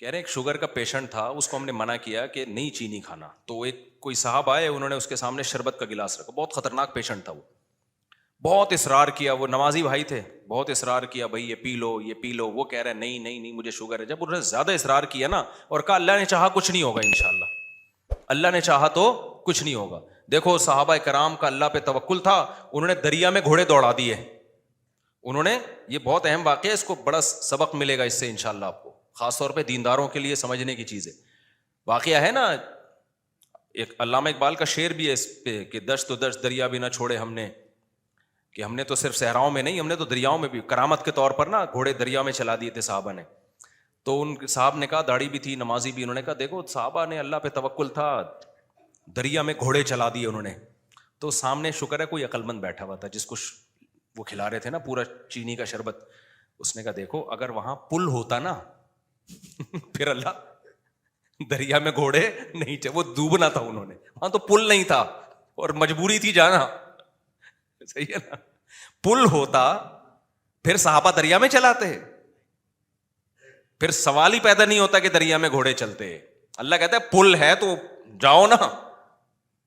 کہہ رہے ایک شوگر کا پیشنٹ تھا, اس کو ہم نے منع کیا کہ نہیں چینی کھانا, تو ایک کوئی صاحب آئے, انہوں نے اس کے سامنے شربت کا گلاس رکھا, بہت خطرناک پیشنٹ تھا وہ, بہت اصرار کیا, وہ نمازی بھائی تھے, بہت اصرار کیا بھائی یہ پی لو یہ پی لو, وہ کہہ رہے نہیں نہیں نہیں مجھے شوگر ہے. جب انہوں نے زیادہ اصرار کیا نا اور کہا اللہ نے چاہا کچھ نہیں ہوگا انشاءاللہ, اللہ نے چاہا تو کچھ نہیں ہوگا. دیکھو صحابہ کرام کا اللہ پہ توکل تھا, انہوں نے دریا میں گھوڑے دوڑا دیے, انہوں نے, یہ بہت اہم واقعہ ہے, اس کو بڑا سبق ملے گا اس سے انشاءاللہ آپ کو, خاص طور پہ دینداروں کے لیے سمجھنے کی چیز ہے. واقعہ ہے نا, ایک علامہ اقبال کا شعر بھی ہے اس پہ کہ دشت و دشت دریا بھی نہ چھوڑے ہم نے, کہ ہم نے تو صرف صحراؤں میں نہیں, ہم نے تو دریاؤں میں بھی, کرامت کے طور پر نا گھوڑے دریا میں چلا دیے تھے صحابہ نے. تو ان صاحب نے کہا, داڑھی بھی تھی نمازی بھی, انہوں نے کہا دیکھو صحابہ نے اللہ پہ توکل تھا, دریا میں گھوڑے چلا دیے انہوں نے. تو سامنے شکر ہے کوئی عقل مند بیٹھا ہوا تھا جس کو وہ کھلا رہے تھے نا پورا چینی کا شربت, اس نے کہا دیکھو اگر وہاں پل ہوتا نا پھر اللہ دریا میں گھوڑے نہیں تھے, وہ ڈوبنا تھا انہوں نے, وہاں تو پل نہیں تھا اور مجبوری تھی جانا, صحیح ہے نا, پل ہوتا پھر صحابہ دریا میں چلاتے, پھر سوال ہی پیدا نہیں ہوتا کہ دریا میں گھوڑے چلتے. اللہ کہتا ہے پل ہے تو جاؤ نا,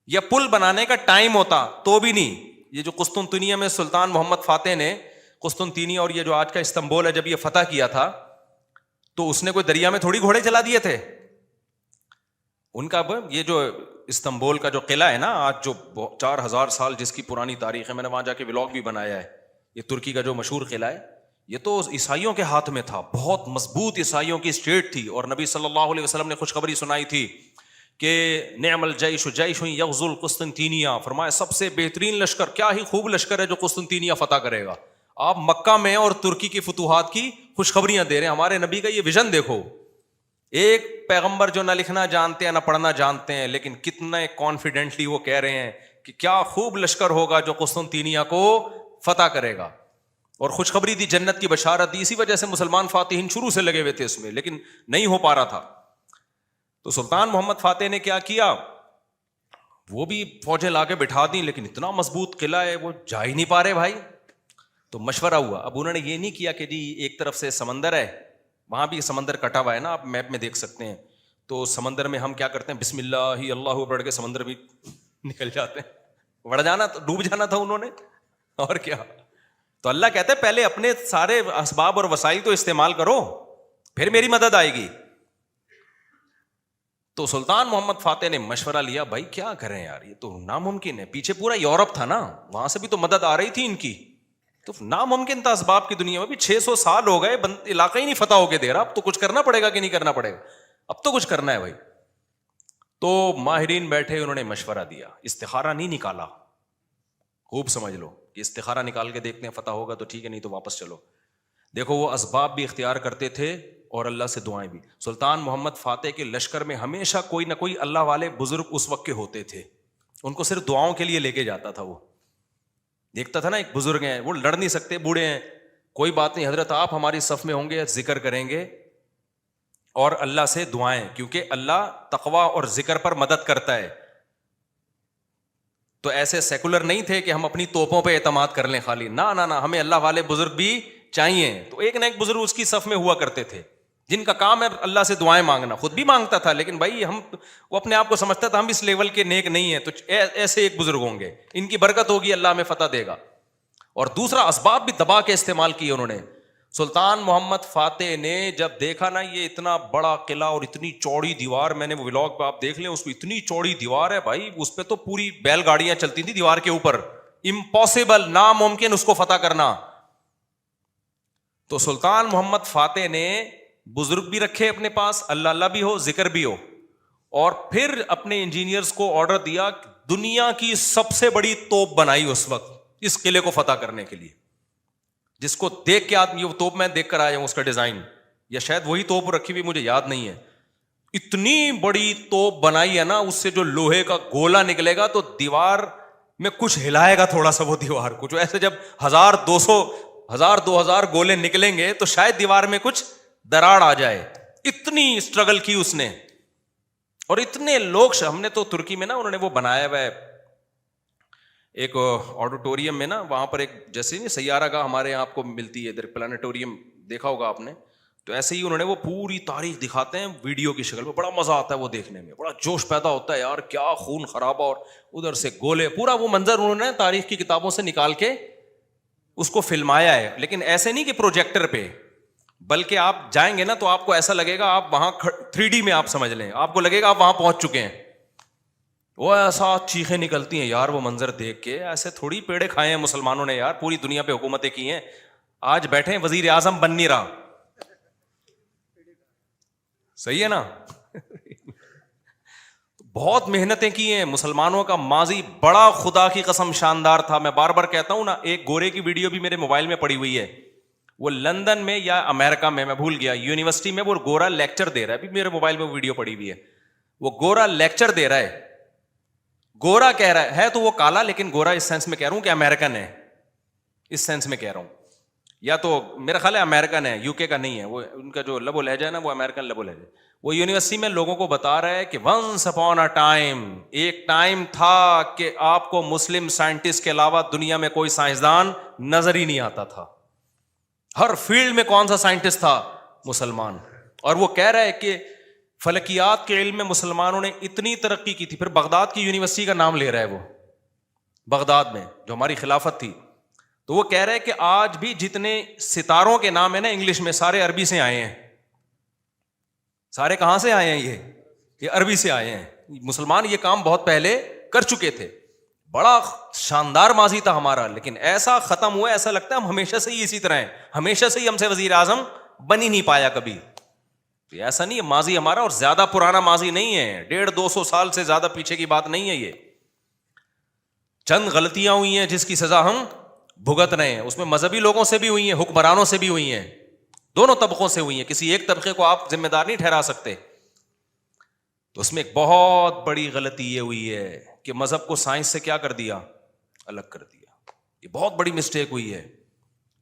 یا پل بنانے کا ٹائم ہوتا تو بھی نہیں. یہ جو قسطنطنیہ میں سلطان محمد فاتح نے قسطنطنیہ اور یہ جو آج کا استنبول ہے, جب یہ فتح کیا تھا تو اس نے کوئی دریا میں تھوڑی گھوڑے چلا دیے تھے. ان کا یہ جو استنبول کا جو قلعہ ہے نا آج, جو 4000 سال جس کی پرانی تاریخ ہے, میں نے وہاں جا کے ولاگ بھی بنایا ہے, یہ ترکی کا جو مشہور قلعہ ہے, یہ تو عیسائیوں کے ہاتھ میں تھا, بہت مضبوط عیسائیوں کی اسٹیٹ تھی, اور نبی صلی اللہ علیہ وسلم نے خوشخبری سنائی تھی کہ نعم الجیش جیش یغزو القسطنطینیہ, فرمایا سب سے بہترین لشکر, کیا ہی خوب لشکر ہے جو قسطنطینیہ فتح کرے گا. آپ مکہ میں اور ترکی کی فتوحات کی خوشخبریاں دے رہے ہیں. ہمارے نبی کا یہ ویژن دیکھو, ایک پیغمبر جو نہ لکھنا جانتے ہیں نہ پڑھنا جانتے ہیں, لیکن کتنے کانفیڈنٹلی وہ کہہ رہے ہیں کہ کیا خوب لشکر ہوگا جو قسطنطینیہ کو فتح کرے گا, اور خوشخبری دی, جنت کی بشارت دی. اسی وجہ سے مسلمان فاتحین شروع سے لگے ہوئے تھے اس میں, لیکن نہیں ہو پا رہا تھا. تو سلطان محمد فاتح نے کیا کیا, وہ بھی فوجیں لا کے بٹھا دیں, لیکن اتنا مضبوط قلعہ ہے وہ جا ہی نہیں پا رہے بھائی. تو مشورہ ہوا, اب انہوں نے یہ نہیں کیا کہ جی ایک طرف سے سمندر ہے, وہاں بھی سمندر کٹا ہوا ہے نا, آپ میپ میں دیکھ سکتے ہیں, تو سمندر میں ہم کیا کرتے ہیں, بسم اللہ ہی اللہ بڑھ کے سمندر بھی نکل جاتے ہیں, بڑھ جانا, ڈوب جانا تھا انہوں نے, اور کیا. تو اللہ کہتا ہے پہلے اپنے سارے اسباب اور وسائل تو استعمال کرو, پھر میری مدد آئے گی. تو سلطان محمد فاتح نے مشورہ لیا, بھائی کیا کریں یار, یہ تو ناممکن ہے, پیچھے پورا یورپ تھا نا, وہاں سے بھی تو مدد آ رہی تھی ان کی, تو ناممکن تھا اسباب کی دنیا میں بھی. 600 سال ہو گئے, علاقہ ہی نہیں فتح ہو کے دے رہا, اب تو کچھ کرنا پڑے گا کہ نہیں کرنا پڑے گا, اب تو کچھ کرنا ہے بھائی. تو ماہرین بیٹھے, انہوں نے مشورہ دیا, استخارہ نہیں نکالا, خوب سمجھ لو کہ استخارہ نکال کے دیکھتے ہیں فتح ہوگا تو ٹھیک ہے, نہیں تو واپس چلو. دیکھو وہ اسباب بھی اختیار کرتے تھے اور اللہ سے دعائیں بھی. سلطان محمد فاتح کے لشکر میں ہمیشہ کوئی نہ کوئی اللہ والے بزرگ اس وقت کے ہوتے تھے, ان کو صرف دعاؤں کے لیے لے کے جاتا تھا. وہ دیکھتا تھا نا ایک بزرگ ہیں, وہ لڑ نہیں سکتے, بوڑھے ہیں, کوئی بات نہیں حضرت آپ ہماری صف میں ہوں گے, ذکر کریں گے اور اللہ سے دعائیں, کیونکہ اللہ تقوی اور ذکر پر مدد کرتا ہے. تو ایسے سیکولر نہیں تھے کہ ہم اپنی توپوں پہ اعتماد کر لیں خالی, نہ نہ نہ, ہمیں اللہ والے بزرگ بھی چاہیے. تو ایک نہ ایک بزرگ اس کی صف میں ہوا کرتے تھے جن کا کام ہے اللہ سے دعائیں مانگنا, خود بھی مانگتا تھا, لیکن بھائی وہ اپنے آپ کو سمجھتا تھا ہم اس لیول کے نیک نہیں ہیں, تو ایسے ایک بزرگ ہوں گے, ان کی برکت ہوگی, اللہ ہمیں فتح دے گا. اور دوسرا اسباب بھی دبا کے استعمال کیے انہوں نے. سلطان محمد فاتح نے جب دیکھا نا یہ اتنا بڑا قلعہ اور اتنی چوڑی دیوار, میں نے وہ ولاگ پہ آپ دیکھ لیں, اس کو اتنی چوڑی دیوار ہے بھائی, اس پہ تو پوری بیل گاڑیاں چلتی تھیں دیوار کے اوپر, امپاسبل, ناممکن اس کو فتح کرنا. تو سلطان محمد فاتح نے بزرگ بھی رکھے اپنے پاس, اللہ اللہ بھی ہو, ذکر بھی ہو, اور پھر اپنے انجینئرز کو آرڈر دیا, دنیا کی سب سے بڑی توپ بنائی اس وقت اس قلعے کو فتح کرنے کے لیے, جس کو دیکھ کے آدمی, وہ توپ میں دیکھ کر آیا ہوں اس کا ڈیزائن, یا شاید وہی توپ رکھی ہوئی, مجھے یاد نہیں ہے. اتنی بڑی توپ بنائی ہے نا, اس سے جو لوہے کا گولا نکلے گا تو دیوار میں کچھ ہلائے گا تھوڑا سا, وہ دیوار کو جو ایسے جب 1000-2000 گولے نکلیں گے تو شاید دیوار میں کچھ دراڑ آ جائے. اتنی اسٹرگل کی اس نے, اور اتنے لوگ, ہم نے تو ترکی میں نا انہوں نے وہ بنایا ہوا ہے ایک آڈیٹوریم میں نا, وہاں پر ایک جیسے نہیں سیارہ گاہ ہمارے یہاں آپ کو ملتی ہے ادھر, پلانیٹوریم دیکھا ہوگا آپ نے, تو ایسے ہی انہوں نے وہ پوری تاریخ دکھاتے ہیں ویڈیو کی شکل میں, بڑا مزہ آتا ہے وہ دیکھنے میں, بڑا جوش پیدا ہوتا ہے یار, کیا خون خرابہ, اور ادھر سے گولے, پورا وہ منظر انہوں نے تاریخ کی کتابوں سے نکال کے اس کو فلمایا ہے. لیکن ایسے نہیں کہ پروجیکٹر پہ, بلکہ آپ جائیں گے نا تو آپ کو ایسا لگے گا آپ وہاں 3D میں آپ سمجھ لیں, آپ کو لگے گا آپ وہاں پہنچ چکے ہیں. وہ ایسا چیخیں نکلتی ہیں یار وہ منظر دیکھ کے, ایسے تھوڑی پیڑے کھائے ہیں مسلمانوں نے یار, پوری دنیا پہ حکومتیں کی ہیں, آج بیٹھے ہیں وزیر اعظم بن نہیں رہا, صحیح ہے نا. بہت محنتیں کی ہیں مسلمانوں کا ماضی بڑا خدا کی قسم شاندار تھا. میں بار بار کہتا ہوں نا, ایک گورے کی ویڈیو بھی میرے موبائل میں پڑی ہوئی ہے, وہ لندن میں یا امریکہ میں بھول گیا, یونیورسٹی میں وہ گورا لیکچر دے رہا ہے, ابھی میرے موبائل میں وہ ویڈیو پڑی ہوئی ہے, وہ گورا لیکچر دے رہا ہے. گورا کہہ رہا ہے تو وہ کالا, لیکن گورا اس سینس میں کہہ رہا ہوں کہ امریکن ہے, اس سینس میں کہہ رہا ہوں, یا تو میرا خیال ہے امریکن ہے, یو کے کا نہیں ہے, وہ ان کا جو لب و لہجہ ہے نا وہ امریکن لب و لہجہ. وہ یونیورسٹی میں لوگوں کو بتا رہا ہے کہ ونس اپون اے ٹائم, ایک ٹائم تھا کہ آپ کو مسلم سائنٹسٹ کے علاوہ دنیا میں کوئی سائنسدان نظر ہی نہیں آتا تھا, ہر فیلڈ میں کون سا سائنٹسٹ تھا, مسلمان. اور وہ کہہ رہا ہے کہ فلکیات کے علم میں مسلمانوں نے اتنی ترقی کی تھی. پھر بغداد کی یونیورسٹی کا نام لے رہا ہے وہ, بغداد میں جو ہماری خلافت تھی, تو وہ کہہ رہے ہیں کہ آج بھی جتنے ستاروں کے نام ہیں نا انگلش میں, سارے عربی سے آئے ہیں. سارے کہاں سے آئے ہیں, یہ عربی سے آئے ہیں. مسلمان یہ کام بہت پہلے کر چکے تھے, بڑا شاندار ماضی تھا ہمارا, لیکن ایسا ختم ہوا, ایسا لگتا ہے ہم ہمیشہ سے ہی اسی طرح ہیں, ہمیشہ سے ہی ہم سے وزیر اعظم بن ہی نہیں پایا کبھی. ایسا نہیں ہے, ماضی ہمارا اور زیادہ پرانا ماضی نہیں ہے, 150-200 سال سے زیادہ پیچھے کی بات نہیں ہے. یہ چند غلطیاں ہوئی ہیں جس کی سزا ہم بھگت رہے ہیں, اس میں مذہبی لوگوں سے بھی ہوئی ہیں, حکمرانوں سے بھی ہوئی ہیں, دونوں طبقوں سے ہوئی ہیں, کسی ایک طبقے کو آپ ذمہ دار نہیں ٹھہرا سکتے. تو اس میں ایک بہت بڑی غلطی یہ ہوئی ہے کہ مذہب کو سائنس سے کیا کر دیا, الگ کر دیا. یہ بہت بڑی مسٹیک ہوئی ہے.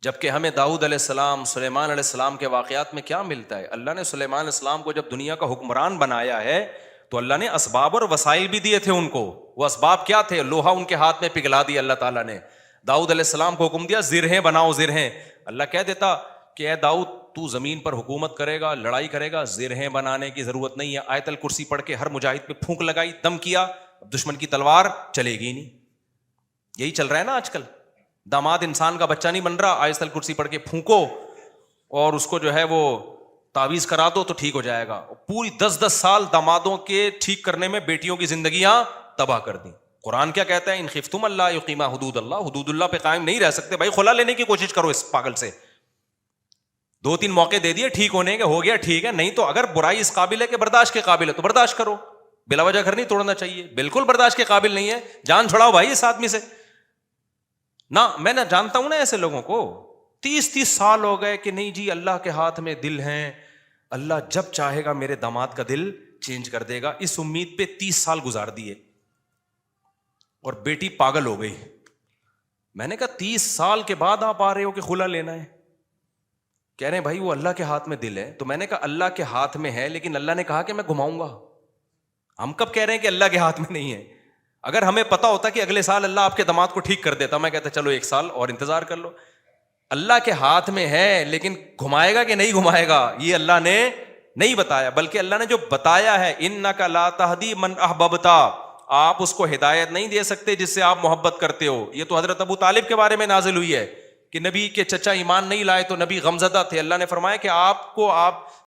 جبکہ ہمیں داؤد علیہ السلام, سلیمان علیہ السلام کے واقعات میں کیا ملتا ہے, اللہ نے سلیمان علیہ السلام کو جب دنیا کا حکمران بنایا ہے تو اللہ نے اسباب اور وسائل بھی دیے تھے ان کو. وہ اسباب کیا تھے, لوہا ان کے ہاتھ میں پگھلا دیا اللہ تعالیٰ نے. داؤد علیہ السلام کو حکم دیا زرہیں بناؤ, زرہیں. اللہ کہہ دیتا کہ اے داؤد تو زمین پر حکومت کرے گا, لڑائی کرے گا, زرہیں بنانے کی ضرورت نہیں ہے. آیت الکرسی پڑھ کے ہر مجاہد پہ پھونک لگائی, دم کیا, دشمن کی تلوار چلے گی نہیں. یہی چل رہا ہے نا آج کل, داماد انسان کا بچہ نہیں بن رہا, آیت الکرسی پڑھ کے پھونکو اور اس کو جو ہے وہ تعویذ کرا دو تو ٹھیک ہو جائے گا. پوری 10-10 سال دامادوں کے ٹھیک کرنے میں بیٹیوں کی زندگیاں تباہ کر دیں. قرآن کیا کہتا ہے, ان خفتم اللہ یقیم حدود اللہ, حدود اللہ پہ قائم نہیں رہ سکتے بھائی, خلا لینے کی کوشش کرو اس پاگل سے. 2-3 موقع دے دیے ٹھیک ہونے کے, ہو گیا ٹھیک ہے, نہیں تو اگر برائی اس قابل ہے کہ برداشت کے قابل ہے تو برداشت کرو, بلا وجہ گھر نہیں توڑنا چاہیے. بالکل برداشت کے قابل نہیں ہے, جان چھڑاؤ بھائی اس آدمی سے نہ. میں نہ جانتا ہوں نا ایسے لوگوں کو, 30-30 سال ہو گئے کہ نہیں جی اللہ کے ہاتھ میں دل ہیں, اللہ جب چاہے گا میرے داماد کا دل چینج کر دے گا. اس امید پہ 30 سال گزار دیے اور بیٹی پاگل ہو گئی. میں نے کہا 30 سال کے بعد آپ آ رہے ہو کہ خلا لینا ہے. کہہ رہے ہیں بھائی وہ اللہ کے ہاتھ میں دل ہے. تو میں نے کہا اللہ کے ہاتھ میں ہے, لیکن اللہ نے کہا کہ میں گھماؤں گا. ہم کب کہہ رہے ہیں کہ اللہ کے ہاتھ میں نہیں ہے؟ اگر ہمیں پتا ہوتا کہ اگلے سال اللہ آپ کے داماد کو ٹھیک کر دیتا, میں کہتا چلو 1 سال اور انتظار کر لو. اللہ کے ہاتھ میں ہے, لیکن گھمائے گا کہ نہیں گھمائے گا یہ اللہ نے نہیں بتایا. بلکہ اللہ نے جو بتایا ہے, انک لا تہدی من احببت, آپ اس کو ہدایت نہیں دے سکتے جس سے آپ محبت کرتے ہو. یہ تو حضرت ابو طالب کے بارے میں نازل ہوئی ہے کہ نبی کے چچا ایمان نہیں لائے تو نبی غمزدہ تھے. اللہ نے فرمایا کہ آپ کو آپ